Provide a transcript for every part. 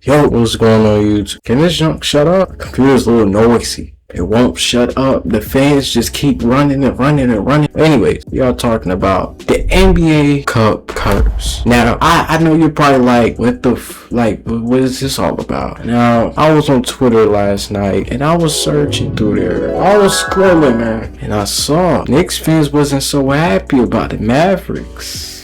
Yo, what's going on YouTube? Can this junk shut up? Computer's a little noisy. It won't shut up. The fans just keep running and running and running. Anyways, we are talking about the NBA Cup curse. Now, I know you're probably like, what is this all about? Now, I was on Twitter last night and I was searching through there. I was scrolling, man, and I saw Knicks fans wasn't so happy about the Mavericks.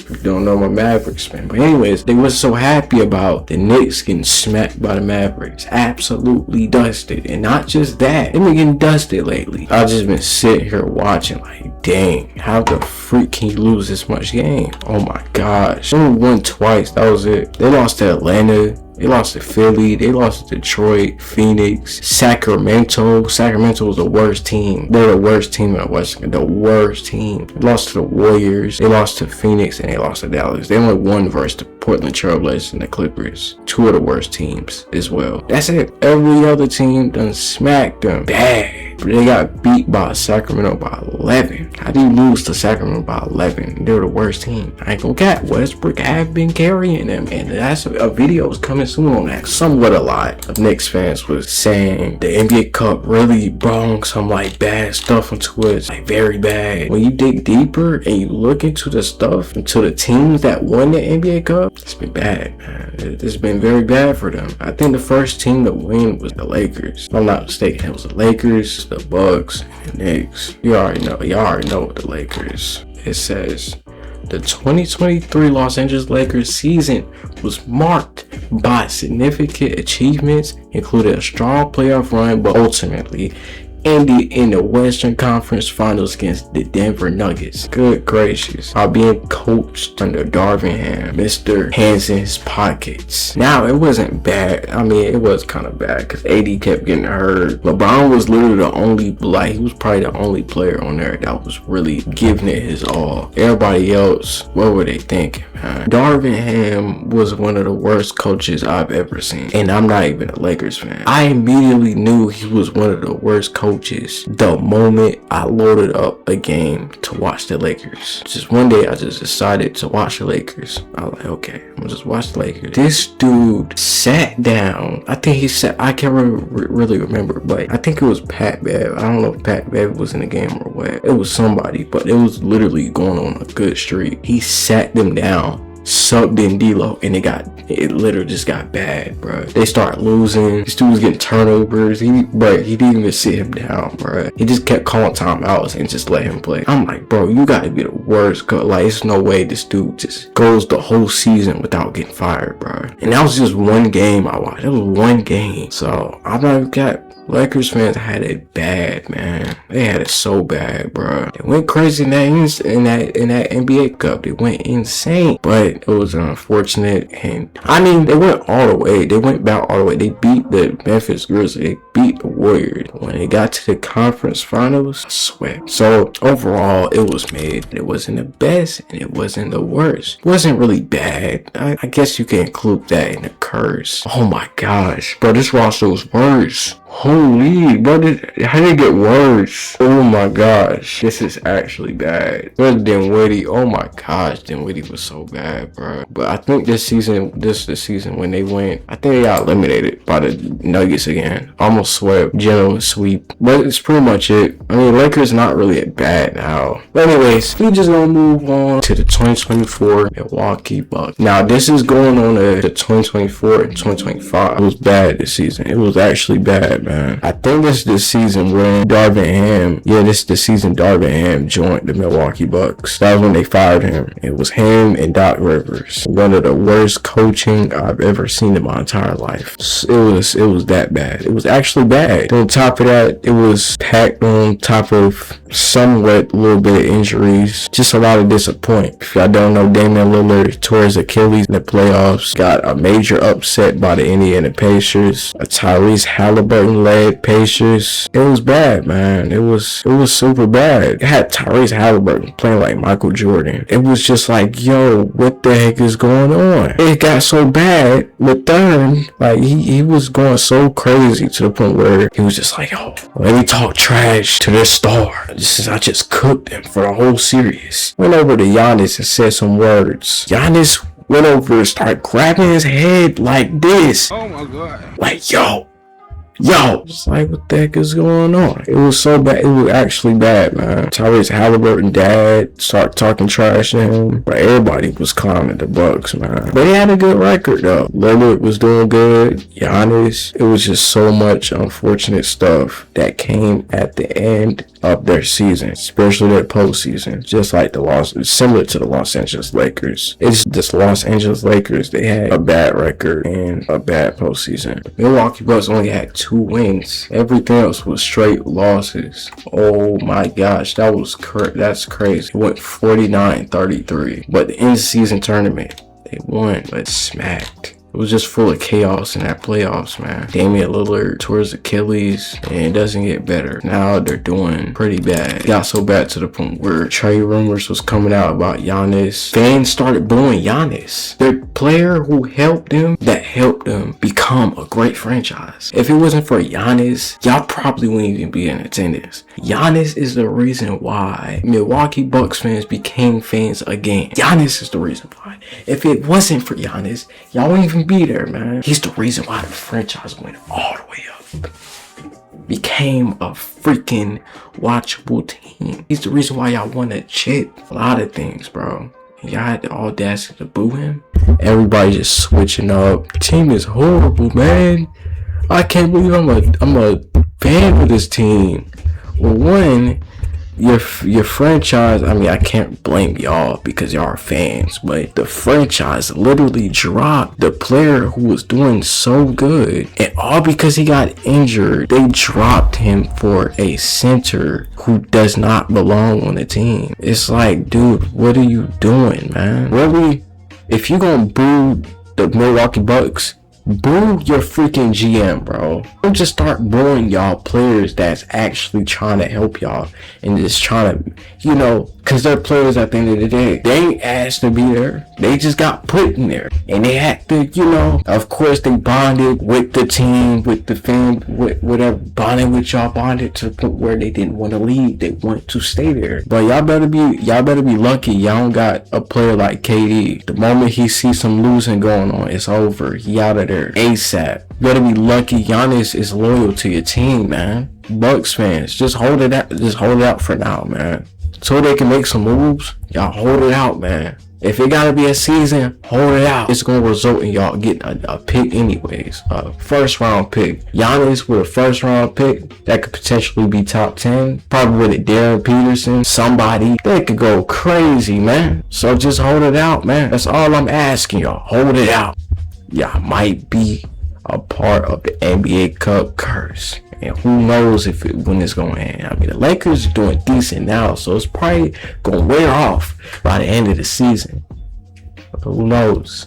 You don't know my Mavericks fan, but anyways, they were so happy about the Knicks getting smacked by the Mavericks, absolutely dusted. And not just that, they've been getting dusted lately. I've just been sitting here watching like, dang, how the freak can you lose this much game? Oh my gosh, they only won twice, that was it. They lost to Atlanta, they lost to Philly, they lost to Detroit, Phoenix, Sacramento. Sacramento was the worst team. They're the worst team in the West, the worst team. They lost to the Warriors, they lost to Phoenix, and they lost to Dallas. They only won versus the Portland Trailblazers and the Clippers. Two of the worst teams as well. That's it. Every other team done smacked them bad. They got beat by Sacramento by 11. How do you lose to Sacramento by 11? They're the worst team. I ain't gonna cap. Westbrook have been carrying them, and that's a video is coming soon on that. Somewhat a lot of Knicks fans was saying the NBA Cup really brought some like bad stuff into it, like very bad. When you dig deeper and you look into the stuff, into the teams that won the NBA Cup, it's been bad, man. It's been very bad for them. I think the first team to win was the Lakers. If I'm not mistaken, it was the Lakers, the Bucks, and the Knicks. You already know what the Lakers. It says the 2023 Los Angeles Lakers season was marked by significant achievements, including a strong playoff run, but ultimately ended in the Western Conference Finals against the Denver Nuggets. Good gracious. While being coached under Darvin Ham, Mr. Hands in his pockets. Now, it wasn't bad. I mean, it was kind of bad because AD kept getting hurt. LeBron was literally the only, he was probably the only player on there that was really giving it his all. Everybody else, what were they thinking, man? Darvin Ham was one of the worst coaches I've ever seen. And I'm not even a Lakers fan. I immediately knew he was one of the worst coaches the moment I loaded up a game to watch the Lakers. Just one day I just decided to watch the Lakers. I was like, okay, I'm gonna just watch the Lakers. This dude sat down. I think he sat, I can't really remember, but I think it was Pat Bev. I don't know if Pat Bev was in the game or what. It was somebody, but it was literally going on a good streak. He sat them down, subbed in D'Lo, and it literally just got bad, bro. They start losing. This dude was getting turnovers. He didn't even sit him down, bro. He just kept calling timeouts and just let him play. I'm like, bro, you gotta be the worst. Like, there's no way this dude just goes the whole season without getting fired, bro. And that was just one game I watched. It was one game. So I'm not got. Lakers fans had it bad, man. They had it so bad, bro. They went crazy in that NBA Cup. They went insane, but it was unfortunate. And I mean, they went all the way. They went back all the way. They beat the Memphis Grizzlies. They beat the Warriors. When they got to the conference finals, I swear. So overall, it was mid. It wasn't the best, and it wasn't the worst. It wasn't really bad. I guess you can include that in the curse. Oh my gosh, bro, this roster was worse. Holy, bro, how did it get worse? Oh my gosh, this is actually bad. There's Dinwiddie. Oh my gosh, Dinwiddie was so bad, bro. But I think this is the season when they went, I think they got eliminated by the Nuggets again. Almost swept, general sweep. But it's pretty much it. I mean, Lakers not really bad now. But anyways, we just gonna move on to the 2024 Milwaukee Bucks. Now, this is going on to the 2024 and 2025. It was bad this season. It was actually bad, man. I think this is the season when Darvin Ham joined the Milwaukee Bucks. That was when they fired him. It was him and Doc Rivers. One of the worst coaching I've ever seen in my entire life. It was that bad. It was actually bad. On top of that, it was packed on top of somewhat a little bit of injuries. Just a lot of disappointment. If y'all don't know, Damian Lillard tore his Achilles in the playoffs. Got a major upset by the Indiana Pacers. A Tyrese Halliburton led Pacers. It was bad, man. It was super bad. It had Tyrese Halliburton playing like Michael Jordan. It was just like, yo, what the heck is going on? It got so bad with Thurn, like he was going so crazy to the point where he was just like, yo, let me talk trash to this star. I just cooked him for the whole series. Went over to Giannis and said some words. Giannis went over and started grabbing his head like this. Oh my god. Like, yo. It's like, what the heck is going on? It was so bad. It was actually bad, man. Tyrese Halliburton dad started talking trash to him, but everybody was clowning the Bucks, man. But they had a good record, though. Lillard was doing good. Giannis. It was just so much unfortunate stuff that came at the end of their season, especially their postseason. Just like similar to the Los Angeles Lakers. It's just Los Angeles Lakers. They had a bad record and a bad postseason. Milwaukee Bucks only had 2 wins. Everything else was straight losses. Oh my gosh, that's crazy. It went 49-33. But the in-season tournament, they won, but smacked. It was just full of chaos in that playoffs, man. Damian Lillard tore his Achilles, and it doesn't get better. Now they're doing pretty bad. It got so bad to the point where trade rumors was coming out about Giannis. Fans started booing Giannis. Their player who helped them, become a great franchise. If it wasn't for Giannis, y'all probably wouldn't even be in attendance. Giannis is the reason why Milwaukee Bucks fans became fans again. Giannis is the reason why. If it wasn't for Giannis, y'all wouldn't even be there, man. He's the reason why the franchise went all the way up. Became a freaking watchable team. He's the reason why y'all won a chip. A lot of things, bro. Y'all had the audacity to boo him. Everybody just switching up. The team is horrible, man. I can't believe I'm a fan of this team. Well, one, your franchise, I mean, I can't blame y'all because y'all are fans, but the franchise literally dropped the player who was doing so good, and all because he got injured. They dropped him for a center who does not belong on the team. It's like, dude, what are you doing, man? Really? If you gonna boo the Milwaukee Bucks, boo your freaking GM, bro. Don't just start booing y'all players that's actually trying to help y'all and just trying to, because they're players at the end of the day. They ain't asked to be there. They just got put in there. And they had to, of course they bonded with the team, with the fan, whatever, bonded to the point where they didn't want to leave. They want to stay there. But y'all better be lucky y'all don't got a player like KD. The moment he sees some losing going on, it's over. He out of there ASAP. You better be lucky Giannis is loyal to your team, man. Bucks fans, just hold it out for now, man. So they can make some moves, y'all hold it out, man. If it gotta be a season, hold it out. It's gonna result in y'all getting a pick anyways. A first round pick. Giannis with a first round pick that could potentially be top 10. Probably with a Darren Peterson. Somebody. They could go crazy, man. So just hold it out, man. That's all I'm asking y'all. Hold it out. Y'all might be a part of the NBA Cup curse. And who knows when it's going to end. I mean, the Lakers are doing decent now, so it's probably going to wear off by the end of the season. But who knows?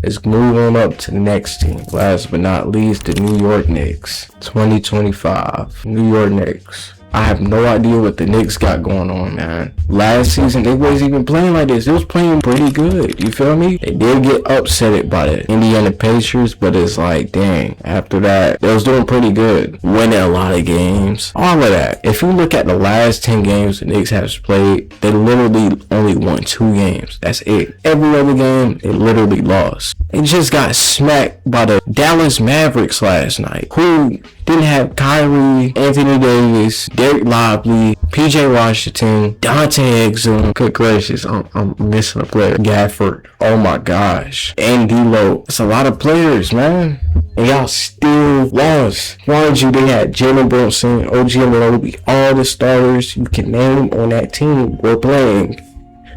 Let's move on up to the next team. Last but not least, the New York Knicks. 2025. New York Knicks. I have no idea what the Knicks got going on, man. Last season, they wasn't even playing like this. They was playing pretty good. You feel me? They did get upset by the Indiana Pacers, but it's like, dang, after that, they was doing pretty good. Winning a lot of games. All of that. If you look at the last 10 games the Knicks have played, they literally only won 2 games. That's it. Every other game, they literally lost. They just got smacked by the Dallas Mavericks last night, who didn't have Kyrie, Anthony Davis, Derek Lively, PJ Washington, Dante Exum. Good gracious, I'm missing a player. Gafford. Oh my gosh. And D'Lo. It's a lot of players, man. And y'all still lost. Mind you, they had Jalen Brunson, OG Anunoby, all the starters you can name on that team were playing,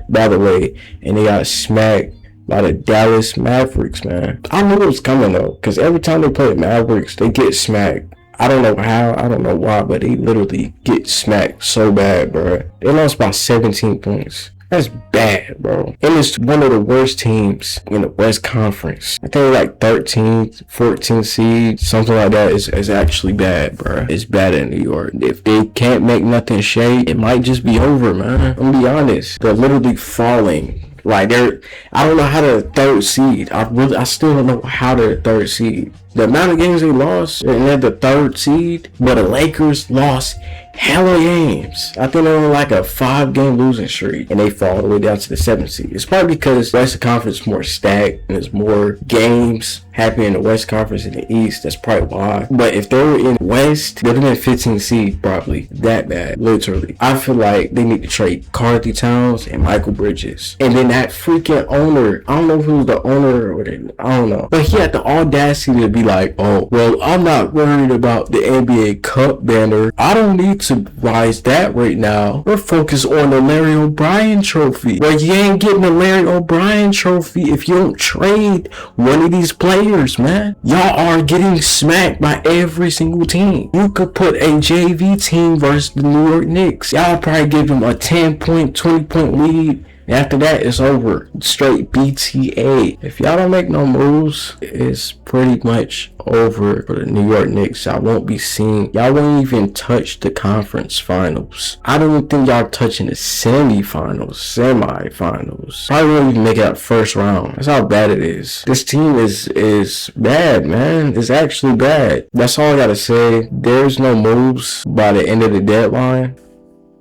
by the way. And they got smacked by the Dallas Mavericks, man. I knew it was coming though, because every time they play the Mavericks, they get smacked. I don't know how, I don't know why, but they literally get smacked so bad, bro. They lost by 17 points. That's bad, bro. And it's one of the worst teams in the West Conference. I think like 13th, 14th seed, something like that is actually bad, bro. It's bad in New York. If they can't make nothing shake, it might just be over, man. I'm gonna be honest. They're literally falling. Like I don't know how they're 3rd seed. I still don't know how they're 3rd seed. The amount of games they lost, and they're the 3rd seed, but the Lakers lost hella games. I think they're on like a 5-game losing streak, and they fall all the way down to the 7th seed. It's probably because the West Conference is more stacked and there's more games happening in the West Conference and the East. That's probably why. But if they were in West, they'd have been 15th seed probably. That bad, literally. I feel like they need to trade Karl-Anthony Towns and Michael Bridges. And then that freaking owner, I don't know who's the owner or I don't know, but he had the audacity to be like, oh, well, I'm not worried about the NBA Cup banner. I don't need to rise that right now. We're focused on the Larry O'Brien trophy. Well, you ain't getting the Larry O'Brien trophy if you don't trade one of these players, man. Y'all are getting smacked by every single team. You could put a JV team versus the New York Knicks. Y'all probably give them a 10-point, 20-point lead. After that, it's over. Straight BTA. If y'all don't make no moves, it's pretty much over for the New York Knicks. Y'all won't be seen. Y'all won't even touch the conference finals. I don't even think y'all touching the semifinals. Probably won't even make it out first round. That's how bad it is. This team is bad, man. It's actually bad. That's all I gotta say. There's no moves by the end of the deadline.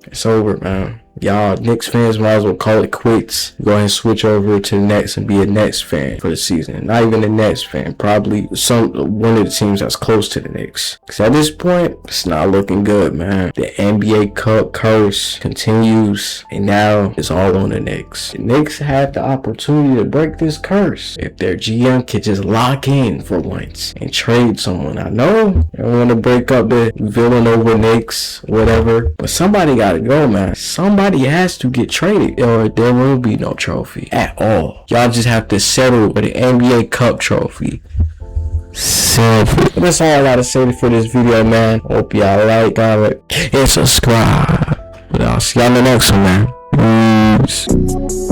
It's over, man. Y'all Knicks fans might as well call it quits. Go ahead and switch over to the Nets and be a Nets fan for the season. Not even a Nets fan. Probably one of the teams that's close to the Knicks. Because at this point, it's not looking good, man. The NBA Cup curse continues, and now it's all on the Knicks. The Knicks had the opportunity to break this curse if their GM could just lock in for once and trade someone. I know I want to break up the Villanova Knicks, whatever, but somebody got to go, man. Somebody has to get traded or there will be no trophy at all. Y'all just have to settle for the NBA Cup trophy. Simple. But that's all I gotta say for this video, man. Hope y'all like, comment, and subscribe. But I'll see y'all in the next one, man. Peace.